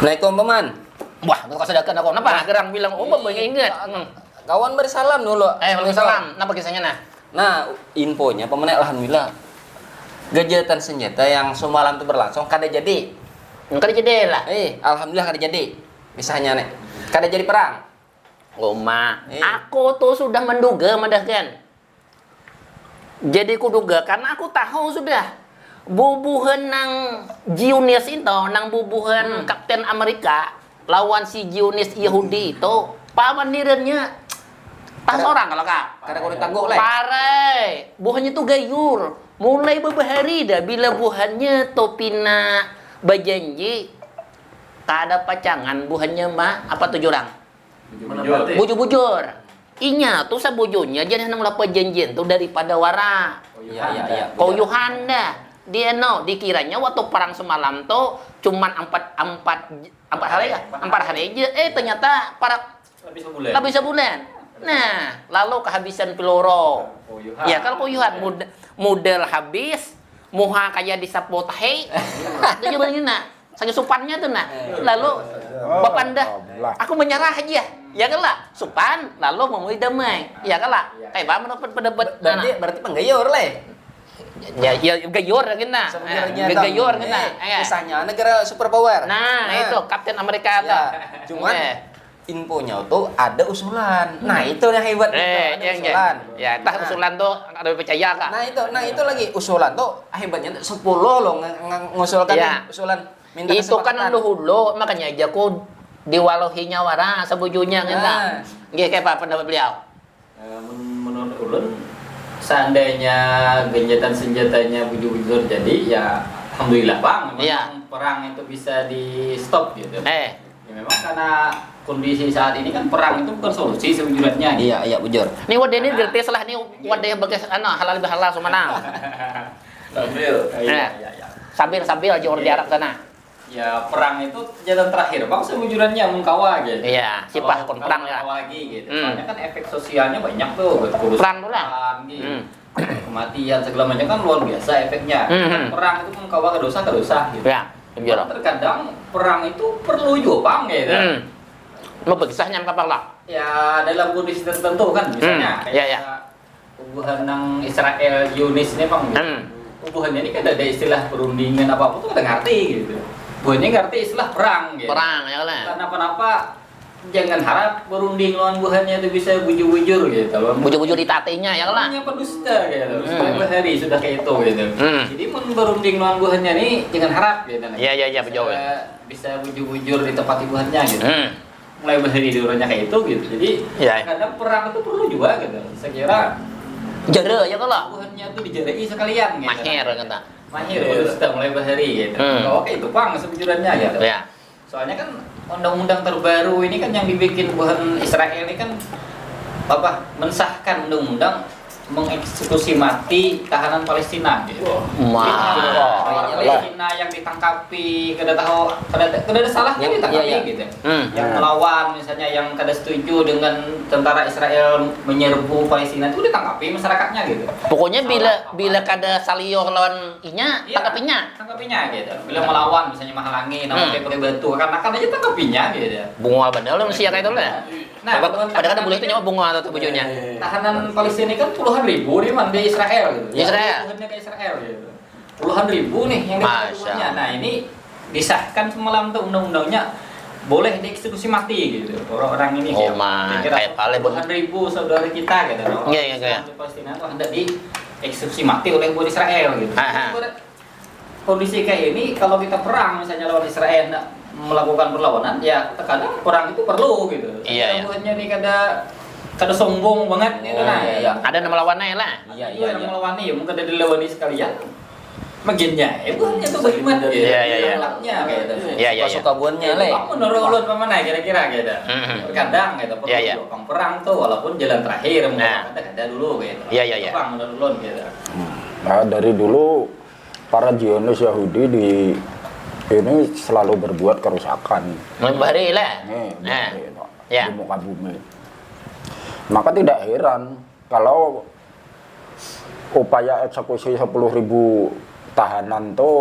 Assalamualaikum paman. Wah, kau sedangkan aku kenapa? Gerang bilang, oh bapak ingat. Kawan bersalam dulu. Waalaikumsalam. Apa kisahnya nah? Nah, infonya paman alhamdulillah. Gencatan senjata yang semalam itu berlangsung kada jadi. Enggak jadi lah. Alhamdulillah kada jadi. Misalnya nek, kada jadi perang. Oma, aku tuh sudah menduga madahkan. Jadi kuduga karena aku tahu sudah. Bubuhan nang Zionis itu, nang bubuhan Kapten Amerika lawan si Zionis Yahudi itu, pamandirannya tas orang kalau kak. Kada kudu tangguh leh. Pare, buhannya tuh gayur. Mulai beberapa dah bila buhannya topina berjanji tak ada pacangan buhannya mah apa tuh jurang? Bujur-bujur. Inya tuh sabujunya jadi nang lapa janjian tuh daripada wara. Iya. Kau Yohanda dia dikiranya waktu perang semalam tuh cuman empat hari ya, 4 hari aja. Ternyata para lebih sebulan. Nah, lalu kehabisan peluru. Ya kalau kuyuhan model habis, muha kayak disapu tahe. Itu juga begini saking supannya tuh nah. Lalu bapak anda, aku menyerah aja. Ya kan lah, supan lalu memulai damai. Ya kan lah. Kayak bapak mendapat Berarti penggayur leh. Ya gayur kena. Gayur kena. Misalnya negara superpower. Nah, itu Kapten Amerika tuh. Cuman infonya tuh ada usulan. Nah, itu yang hebat ada usulan. Ya, entah usulan tuh ada percaya kak. Nah, itu lagi usulan tuh hebatnya 10 loh ngusulkan usulan minta itu kan hulu makanya aja ku diwalohinya wara sebujunya kan. Nggih kayak apa pendapat beliau? Menurut ulun seandainya gencatan senjatanya bujur-bujur jadi ya alhamdulillah bang memang perang itu bisa di stop gitu. Ya memang karena kondisi saat ini kan perang itu bukan solusi sejujurnya. Iya bujur. Nih wadah ini gerti salah nih wadah bagas halal bihalal sumanang. Sambil jauh di Arab sana. Ya perang itu jalan terakhir bang sejujurnya mengkawa gitu. Iya, sipah kon perang ya. Lagi gitu. Soalnya kan efek sosialnya banyak tuh, perang tuh lah. Gitu. Kematian segala macam kan luar biasa efeknya. Perang itu mengkawa ke dosa gitu. Ya, terkadang perang itu perlu juga bang gitu. Mau berkisahnya apa lah? Ya dalam kondisi tertentu kan misalnya kayak hubungan nang Israel Zionis ini bang. Hubungannya ini kan ada istilah perundingan apa tuh kada ngerti gitu. Buahnya ngerti istilah perang gitu. Perang ya lah. Kenapa jangan harap berunding lawan buahnya itu bisa bujur-bujur gitu. Bujur-bujur di tatenya ya lah. Punya pedusta gitu. Sampai hari sudah kayak itu gitu. Jadi mun berunding lawan buahnya nih jangan harap gitu. Iya betul. Bisa bujur-bujur di tempat buahnya gitu. Mulai berhari dulunya kayak itu gitu. Jadi kadang perang itu perlu juga gitu. Saya kira jere ya kalau buahnya tuh dijarai sekalian gitu. Mahir kata. Mahir sudah mulai berhari gitu. Oke itu bang sejujurnya gitu. Ya. Soalnya kan undang-undang terbaru ini kan yang dibikin buhan Israel ini kan mensahkan undang-undang mengeksekusi mati tahanan Palestina gitu. Palestina yang ditangkapi kada ada salahnya ditangkapi gitu. Yang melawan misalnya yang kada setuju dengan tentara Israel menyerbu Palestina itu ditangkapi masyarakatnya gitu. Pokoknya bila kada salio lawan tangkapinya gitu. Bila melawan misalnya menghalangi pakai batu karena kan aja tangkapinya gitu. Bunga bener lah mesti kayak itu lah. Nah, padahal boleh itu nyawa bunga atau bujurnya. Tahanan Palestina kan puluhan ribu nih man di Israel gitu. Israel. Bukannya ke Israel gitu. Puluhan ribu nih yang ditahannya. Nah, ini disahkan semalam tuh undang-undangnya boleh dieksekusi mati gitu. Orang-orang ini kayak puluhan ribu saudara kita gitu. Iya. Di Palestina tuh hendak dieksekusi mati oleh buat Israel gitu. Kondisi kayak ini kalau kita perang misalnya lawan Israel melakukan perlawanan ya terkadang perang itu perlu gitu. Bukannya ini kada sombong banget gitu ada nama lawannya lah. Iya melawan ya mungkin ada dilawani sekalian. Maginya bukannya tuh bagaimana gitu. Akhlaknya kayak gitu. Suka buannya leh. Menurut ulun pemana kira-kira gitu. Terkadang gitu perlu perang tuh walaupun jalan terakhir ada dulu gitu. Perang menurut ulun gitu. Nah, dari dulu para Zionis Yahudi ini selalu berbuat kerusakan. Membari lah. Di muka bumi. Maka tidak heran kalau upaya eksekusi 10.000 tahanan itu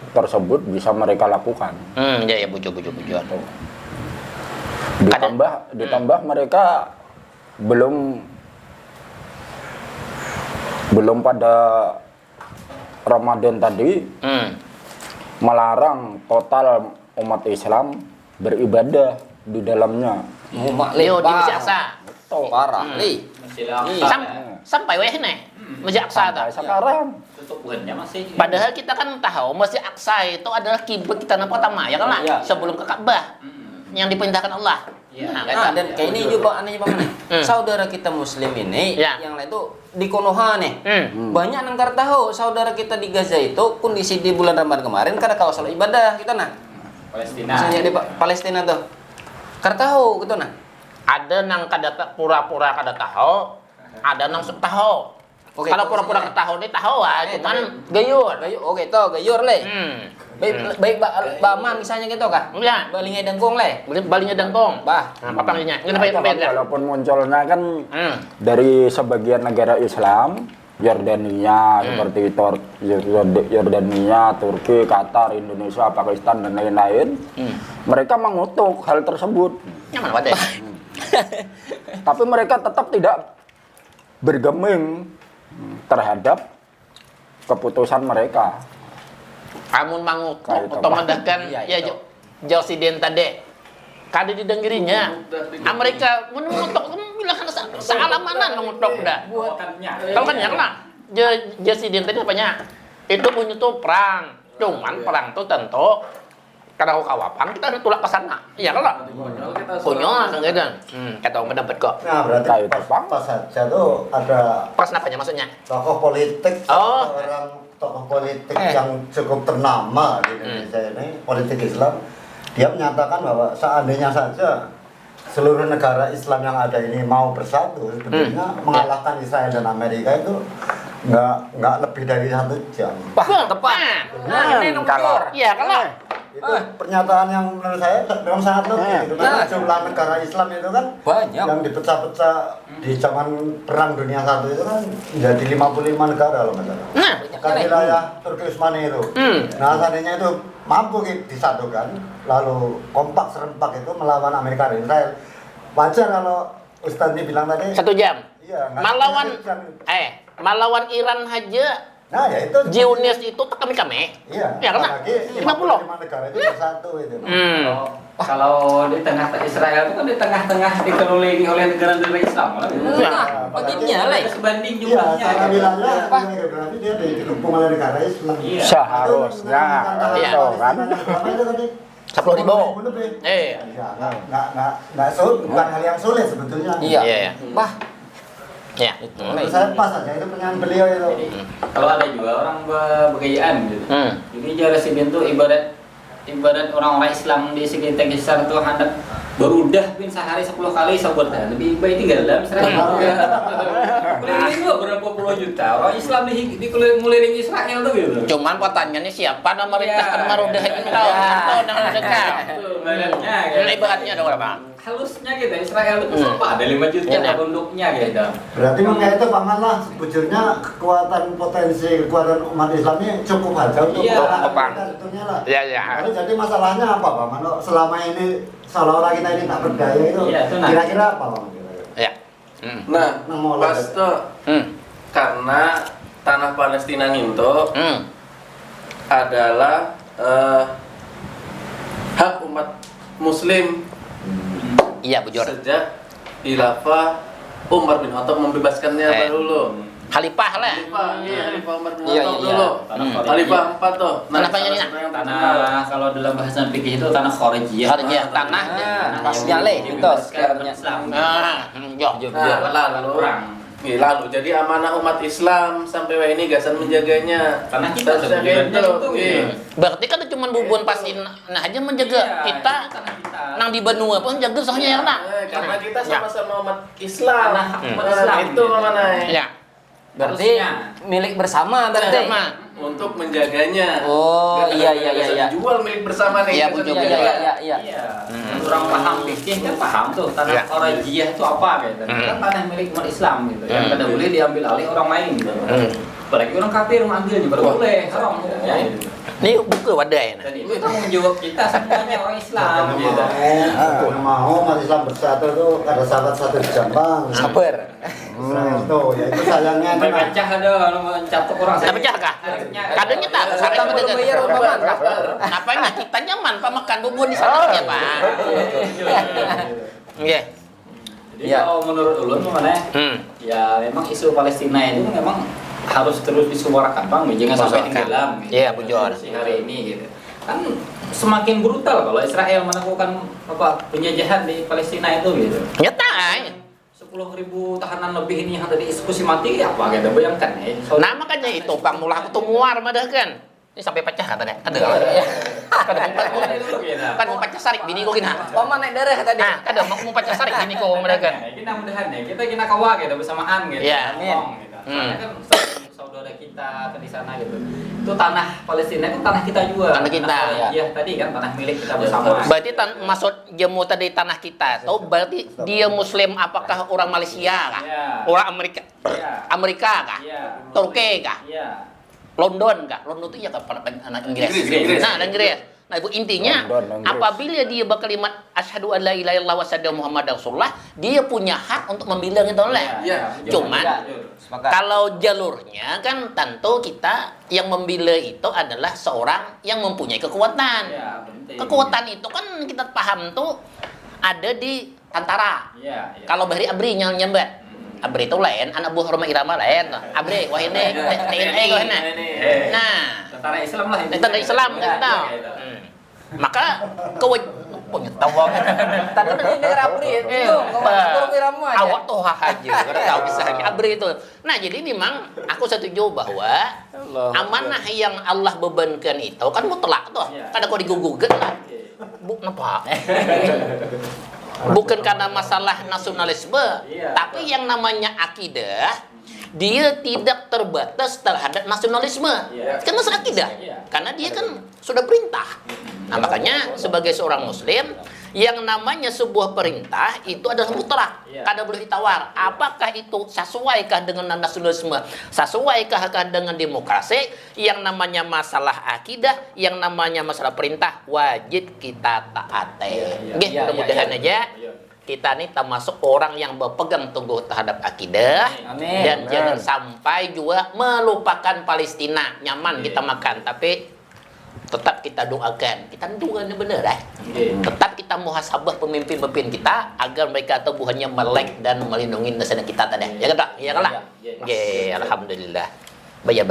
tersebut bisa mereka lakukan. Ya bujur. Ditambah mereka belum pada Ramadan tadi melarang total umat Islam beribadah di dalamnya. Umat Leo di lebar. Masjid Aqsa. Parah, li. Masjid Sampai weh nih Masjid Aqsa Sampai tak. sekarang. tutup bukannya masih. Padahal kita kan tahu Masjid Aqsa itu adalah kiblat kita yang pertama ya kan Mak? Iya. Sebelum ke Ka'bah yang diperintahkan Allah. Iya. Nah, dan kayak ini juga aneh juga mana? Saudara kita Muslim ini, Ya. yang lain itu di Konoha nih. Banyak nangkar tahu saudara kita di Gaza itu kondisi di bulan Ramadan kemarin karena kalau salat ibadah kita nah. Palestina. Misalnya di Palestina tuh. Karena tahu gitu nah. Ada nang kada pura-pura kada tahu, ada nang sok tahu. Oke, Kalau tahu pura-pura sini. kada tahu dia tahu Eh, cuman tapi- gayur. Gayur, oke toh, gayur le. Baik Bama misalnya gitu kah? Ya. Balingai dengkung le. Balinya dengkong. Bah. Nah, papangnya. Ini apa Kan walaupun munculnya kan dari sebagian negara Islam, Yordania seperti Yordania, Turki, Qatar, Indonesia, Pakistan dan lain-lain, mereka mengutuk hal tersebut. Nyaman wadah. Tapi mereka tetap tidak bergeming terhadap keputusan mereka. Amun mangut Kayak atau apa? mendahkan Iya, ya itu. Josiden tadi. Kada didengirinya. Amerika mengutuk bilang sealamanan mengutuk dah. Kalau kan ya kena Josiden tadi apanya? Itu punya tuh perang. Cuman perang tuh tentu karena kawapan kita harus tulak ke sana. Iya kalau punya kan gitu. Kata orang mendapat kok. Nah, berarti Kayak itu, Bang. pas saja tuh ada Pas napanya maksudnya? tokoh politik, Oh. tokoh politik yang cukup ternama di Indonesia ini, politik Islam, dia menyatakan bahwa seandainya saja seluruh negara Islam yang ada ini mau bersatu, sebetulnya mengalahkan Israel dan Amerika itu nggak lebih dari 1 jam. Bah, tepat. Nah, ini nomor. Iya kalau Itu pernyataan yang menurut saya memang sangat logis. Gitu. Karena jumlah negara Islam itu kan Banyak. yang dipecah-pecah di zaman Perang Dunia I itu kan menjadi 55 negara loh negara. nah Kan wilayah Turki Utsmani itu. Nah, seandainya itu mampu disatukan, lalu kompak serempak itu melawan Amerika dan Israel. Wajar kalau Ustaz ini bilang tadi. 1 jam. Iya. Malawan malawan Iran aja. Nah, ya itu. Zionis itu kami. Iya. Ya kan? Apalagi 55 negara itu bersatu itu. Kalau di tengah Israel itu kan di tengah-tengah dikelilingi oleh negara-negara Islam. Nah, bagiannya le. Sebanding Iya, jumlahnya. secara wilayah geografi dia didukung oleh negara Islam. Iya. Seharusnya Iya. itu kan. Berapa itu tadi? 10.000. lebih. Eh. Ya, nggak sulit, bukan hal yang sulit sebetulnya. Iya. Iya. Bah, Ya. Menurut saya pas aja itu pernyataan beliau itu. Kalau ada juga orang bergayaan gitu. Jadi Jerusalem itu ibarat orang-orang Islam di sekitar tuh hendak berudah pun sehari 10 kali sabar lebih baik tinggal dalam Israel. Keliling juga berapa puluh juta orang Islam di keliling Israel tuh gitu. Cuman pertanyaannya siapa nama merintahkan marudah itu? Tahu dengan dekat. Badannya gitu. Ibaratnya ada berapa? Halusnya gitu Israel itu apa ada 5 juta Iya. penduduknya gitu. Berarti makanya itu pamanlah sebetulnya kekuatan umat Islam ini cukup aja untuk Iya, mengalahkan Bang. kita sebetulnya lah. Iya, iya. Tapi jadi masalahnya apa, Paman? Selama ini seolah-olah kita ini tak berdaya itu, Iya, itu nah. kira-kira apa, Paman? Ya. Nah, Nang pas mulai. tuh karena tanah Palestina nginto adalah hak umat Muslim Iya, bujur. sejak khilafah Umar bin Khattab membebaskannya dulu. Khalifah lah. Khalifah Umar bin Iya, Khattab iya, dulu. iya. Khalifah 4 tuh. Tanah apa yang ini, salah satu yang terkenal. Tanah kalau dalam bahasa fikih itu tanah Kharijiyah. Kharijiyah, tanah. pasnya le, itu sekarangnya. Islam. Yo. Nah, lalu Perang. lalu jadi amanah umat Islam sampai wah ini gasan menjaganya. Karena kita Dan sebenarnya itu, itu, iya. Berarti kan cuma bubun pasin nah aja menjaga Iya, kita itu tanah kita. nang di benua pun jaga soalnya ya nak. Karena kita Ya. sama-sama umat Islam. Tanah umat Islam. Itu mana? Ya. Berarti Harusnya. milik bersama berarti. Sama. Untuk menjaganya. Oh, Biar iya, ada iya, gasan iya. Jual milik bersama nih. Iya, gasan betul, Iya, jual. iya, iya, iya. Iya. Orang paham fikih kan paham tuh tanah Iya. Kharijiyah itu apa gitu. Kan tanah milik umat Islam gitu. Yang tidak boleh diambil alih orang lain gitu. Apalagi orang kafir mengambil juga boleh, haram hukumnya gitu. Ini buku wadai nah. Dan itu tanggung jawab kita semuanya orang Islam gitu. Mau umat Islam bersatu tuh ada sahabat satu di Jambang. Sabar. Israel tuh, ya itu sayangnya Sampai kan. pecah ada kalau mau catuk orang. Tak pecah kah? Kadangnya tak. Sekarang belum bayar umpaman. Apanya kita nyaman Pak makan bubur di sana ya Pak. Iya. Jadi Ya. kalau menurut ulun mana? Ya memang isu Palestina itu memang harus terus disuarakan Bang, jangan sampai tenggelam. Gitu. Iya, bujur. Si hari ini gitu. Kan semakin brutal kalau Israel melakukan penjajahan di Palestina itu gitu. Nyata. 10.000 tahanan lebih ini yang tadi eksekusi mati apa gitu, bayangkan ya. Nah makanya itu Bang Mullah aku tuh muar madah kan. Ini sampai pecah katanya. Ada. Kan mau pecah sarik bini kok kena. Paman naik darah tadi. Nah, kadang mau pecah sarik bini kok madah kan. Kita mudahan ya, kita kena kawah gitu bersamaan gitu. Iya. Ngomong, gitu. Soalnya kan saudara kita ke di sana gitu. Itu tanah Palestina itu tanah kita juga. Tanah kita. Iya, tadi kan tanah milik kita bersama. Berarti maksud jemu tadi tanah kita. Tahu berarti dia Muslim apakah orang Malaysia kah? Iya. Orang Amerika? Iya. Amerika kah? Iya. Turki kah? Iya. London kah? London itu ya kapan anak Inggris. Inggris. Nah, Inggris. Nah, itu intinya London, Inggris. apabila dia berkalimat asyhadu an la ilaha illallah wa asyhadu muhammadar rasulullah, dia punya hak untuk membela gitu lah. Iya. Cuman Sepakat. kalau jalurnya kan tentu kita yang membela itu adalah seorang yang mempunyai kekuatan. Iya, penting. Kekuatan itu kan kita paham tuh ada di tentara. Iya, iya. Kalau bahari abri nyambat. Abri itu lain, anak buah Roma Irama lain. Abri, wah ini TNI kok enak. Nah, Tentara Islam lah itu. tentara Islam kan tahu. Maka punya tahu Tadi dari daerah Abri itu, Kurung Irama aja. awak tuh aja karena tahu kisahnya Abri itu. Nah, jadi memang aku setuju bahwa amanah yang Allah bebankan itu kan mutlak tuh. Iya. Kada kau digugugat lah. Kenapa? Bukan karena masalah nasionalisme, Iya. tapi yang namanya akidah dia tidak terbatas terhadap nasionalisme. Iya. Kan masalah akidah. Iya. Karena dia kan sudah perintah. Nah, makanya sebagai seorang muslim yang namanya sebuah perintah itu adalah mutlak. Iya. Kada boleh ditawar. Apakah itu sesuaikah dengan nasionalisme? Sesuaikah dengan demokrasi? Yang namanya masalah akidah, yang namanya masalah perintah wajib kita taati. Nggih, Iya, mudah-mudahan iya, aja Iya. kita nih termasuk orang yang berpegang teguh terhadap akidah. Amin. Dan jangan sampai juga melupakan Palestina. Nyaman kita makan, tapi tetap kita doakan. Kita doakan benar Tetap kita muhasabah pemimpin-pemimpin kita agar mereka tubuhannya melek dan melindungi negara kita tadi. Ya kan, Pak? Ya kan, Pak? Iya, iya. Nggih, alhamdulillah. Baik.